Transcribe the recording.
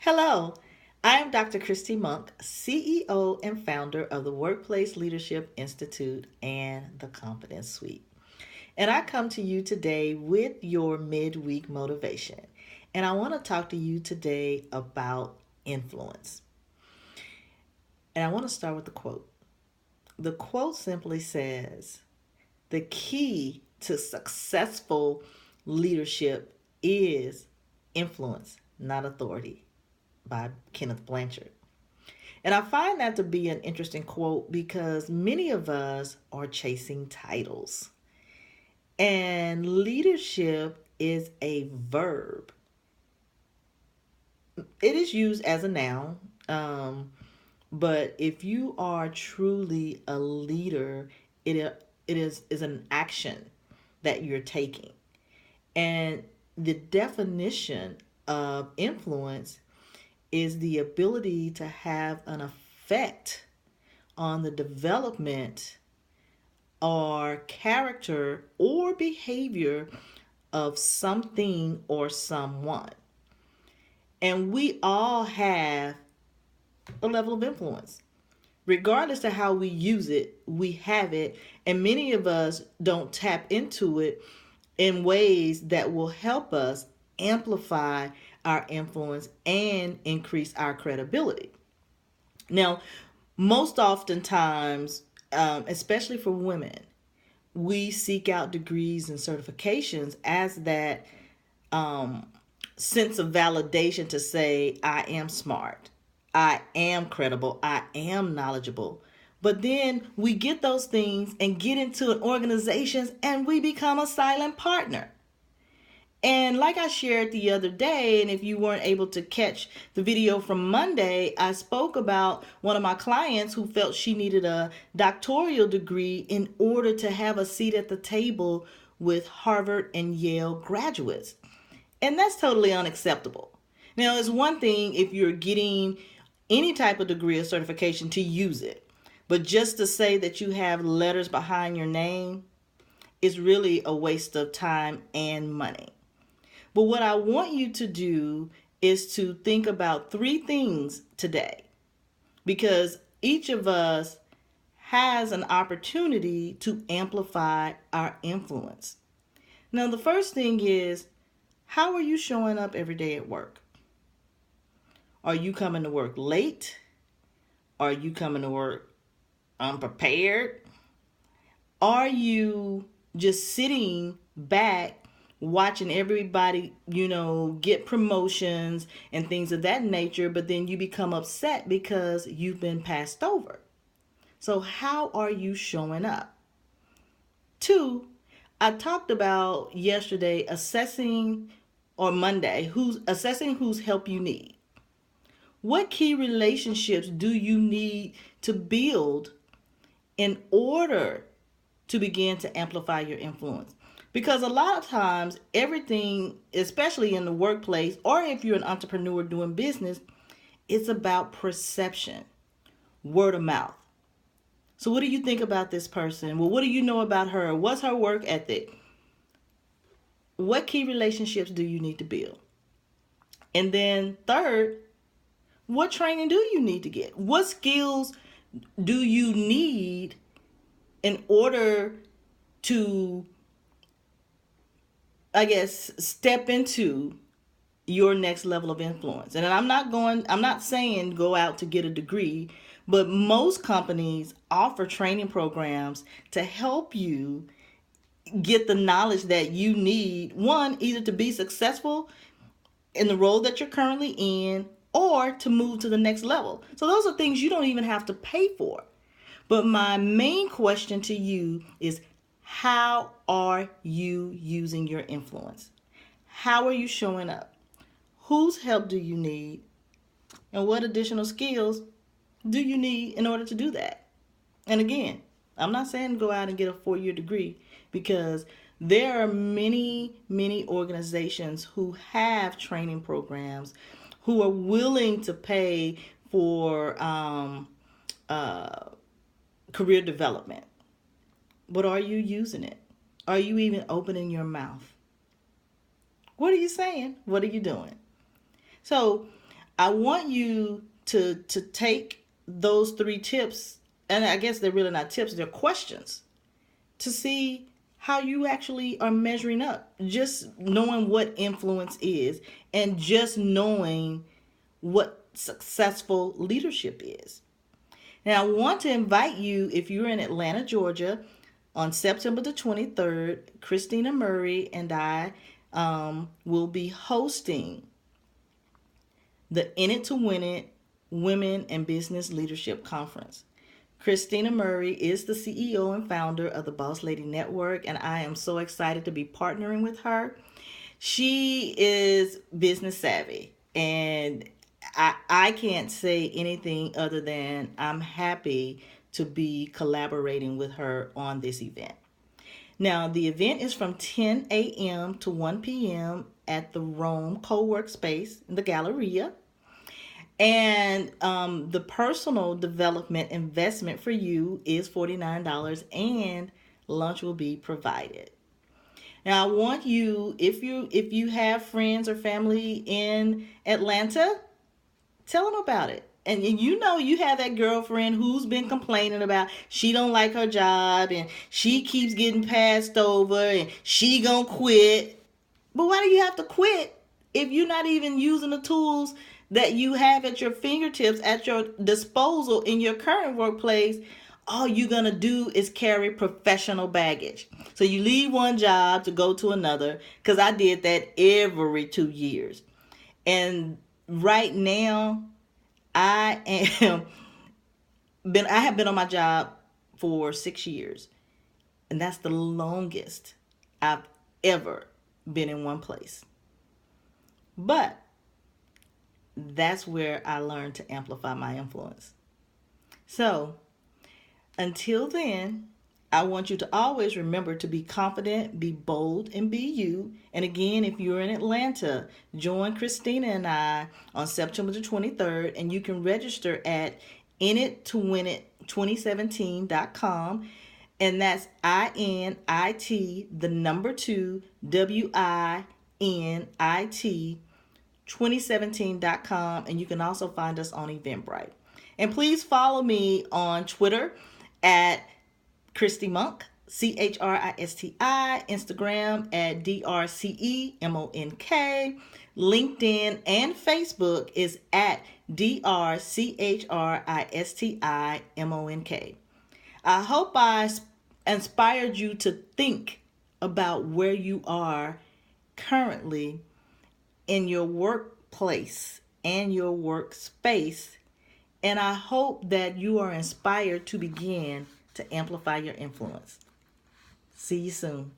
Hello, I am Dr. Christy Monk, CEO and founder of the Workplace Leadership Institute and the Confidence Suite. And I come to you today with your midweek motivation. And I want to talk to you today about influence. And I want to start with the quote. The quote simply says, the key to successful leadership is influence, not authority, by Kenneth Blanchard. And I find that to be an interesting quote because many of us are chasing titles. And leadership is a verb. It is used as a noun, but if you are truly a leader, it is an action that you're taking. And the definition of influence is the ability to have an effect on the development or character or behavior of something or someone. And we all have a level of influence. Regardless of how we use it, we have it. And many of us don't tap into it in ways that will help us amplify our influence and increase our credibility. Now, most oftentimes, especially for women, we seek out degrees and certifications as that sense of validation to say, I am smart, I am credible, I am knowledgeable. But then we get those things and get into an organizations and we become a silent partner. And like I shared the other day, and if you weren't able to catch the video from Monday, I spoke about one of my clients who felt she needed a doctoral degree in order to have a seat at the table with Harvard and Yale graduates. And that's totally unacceptable. Now, it's one thing if you're getting any type of degree or certification to use it, but just to say that you have letters behind your name is really a waste of time and money. But what I want you to do is to think about three things today because each of us has an opportunity to amplify our influence. Now, the first thing is, how are you showing up every day at work? Are you coming to work late? Are you coming to work unprepared? Are you just sitting back watching everybody, get promotions and things of that nature, but then you become upset because you've been passed over? So how are you showing up? Two, I talked about yesterday assessing, or Monday, whose help you need. What key relationships do you need to build in order to begin to amplify your influence? Because a lot of times, everything, especially in the workplace, or if you're an entrepreneur doing business, it's about perception, word of mouth. So what do you think about this person? Well, what do you know about her? What's her work ethic? What key relationships do you need to build? And then third, what training do you need to get? What skills do you need in order to, step into your next level of influence? And I'm not saying go out to get a degree, but most companies offer training programs to help you get the knowledge that you need, one, either to be successful in the role that you're currently in or to move to the next level. So those are things you don't even have to pay for. But my main question to you is, how are you using your influence? How are you showing up? Whose help do you need? And what additional skills do you need in order to do that? And again, I'm not saying go out and get a 4-year degree because there are many, many organizations who have training programs who are willing to pay for career development. But are you using it? Are you even opening your mouth? What are you saying? What are you doing? So I want you to take those 3 tips, and I guess they're really not tips, they're questions, to see how you actually are measuring up. Just knowing what influence is, and just knowing what successful leadership is. Now, I want to invite you, if you're in Atlanta, Georgia, on September the 23rd, Christina Murray and I will be hosting the In It to Win It Women and Business Leadership Conference. Christina Murray is the CEO and founder of the Boss Lady Network, and I am so excited to be partnering with her. She is business savvy, and I can't say anything other than I'm happy to be collaborating with her on this event. Now, the event is from 10 a.m. to 1 p.m. at the Rome Co-work Space in the Galleria. And the personal development investment for you is $49, and lunch will be provided. Now, I want you, if you have friends or family in Atlanta, tell them about it. And you know you have that girlfriend who's been complaining about she don't like her job and she keeps getting passed over and she gonna quit. But why do you have to quit if you're not even using the tools that you have at your fingertips, at your disposal in your current workplace? All you're going to do is carry professional baggage. So you leave one job to go to another, because I did that every 2 years. And right now, I have been on my job for 6 years. And that's the longest I've ever been in one place. But that's where I learned to amplify my influence. So until then, I want you to always remember to be confident, be bold, and be you. And again, if you're in Atlanta, join Christina and I on September the 23rd, and you can register at init2017.com. And that's INIT, the number 2, WINIT, 2017.com. And you can also find us on Eventbrite. And please follow me on Twitter at Christy Monk, CHRISTI, Instagram at DRCEMONK, LinkedIn and Facebook is at DRCHRISTIMONK. I hope I inspired you to think about where you are currently in your workplace and your workspace, and I hope that you are inspired to begin to amplify your influence. See you soon.